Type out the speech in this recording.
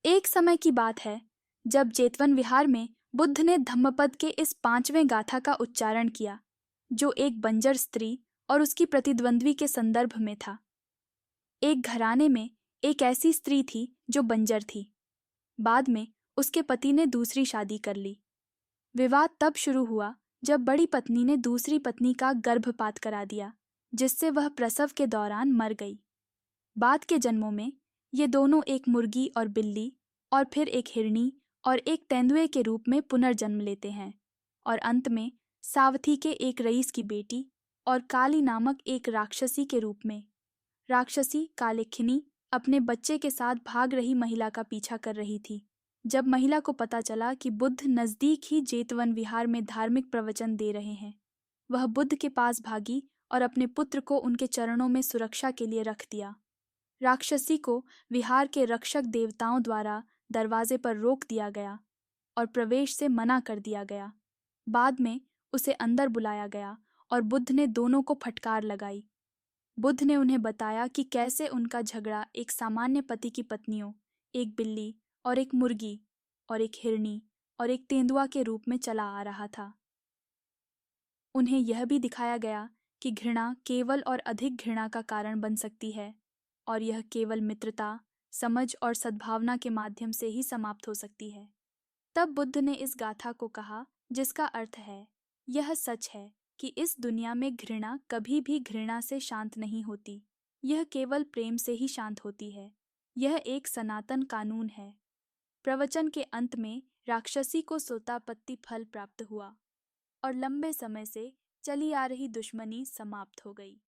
एक समय की बात है जब जेतवन विहार में बुद्ध ने धम्मपद के इस 5वें गाथा का उच्चारण किया, जो एक बंजर स्त्री और उसकी प्रतिद्वंद्वी के संदर्भ में था। एक घराने में एक ऐसी स्त्री थी जो बंजर थी। बाद में उसके पति ने दूसरी शादी कर ली। विवाद तब शुरू हुआ जब बड़ी पत्नी ने दूसरी पत्नी का गर्भपात करा दिया, जिससे वह प्रसव के दौरान मर गई। बाद के जन्मों में ये दोनों एक मुर्गी और बिल्ली और फिर एक हिरनी और एक तेंदुए के रूप में पुनर्जन्म लेते हैं, और अंत में सावथी के एक रईस की बेटी और काली नामक एक राक्षसी के रूप में। राक्षसी कालिखिनी अपने बच्चे के साथ भाग रही महिला का पीछा कर रही थी। जब महिला को पता चला कि बुद्ध नजदीक ही जेतवन विहार में धार्मिक प्रवचन दे रहे हैं, वह बुद्ध के पास भागी और अपने पुत्र को उनके चरणों में सुरक्षा के लिए रख दिया। राक्षसी को विहार के रक्षक देवताओं द्वारा दरवाजे पर रोक दिया गया और प्रवेश से मना कर दिया गया। बाद में उसे अंदर बुलाया गया और बुद्ध ने दोनों को फटकार लगाई। बुद्ध ने उन्हें बताया कि कैसे उनका झगड़ा एक सामान्य पति की पत्नियों, एक बिल्ली और एक मुर्गी और एक हिरनी और एक तेंदुआ के रूप में चला आ रहा था। उन्हें यह भी दिखाया गया कि घृणा केवल और अधिक घृणा का कारण बन सकती है, और यह केवल मित्रता, समझ और सद्भावना के माध्यम से ही समाप्त हो सकती है। तब बुद्ध ने इस गाथा को कहा, जिसका अर्थ है, यह सच है कि इस दुनिया में घृणा कभी भी घृणा से शांत नहीं होती, यह केवल प्रेम से ही शांत होती है। यह एक सनातन कानून है। प्रवचन के अंत में राक्षसी को सोतापत्ति फल प्राप्त हुआ और लंबे समय से चली आ रही दुश्मनी समाप्त हो गई।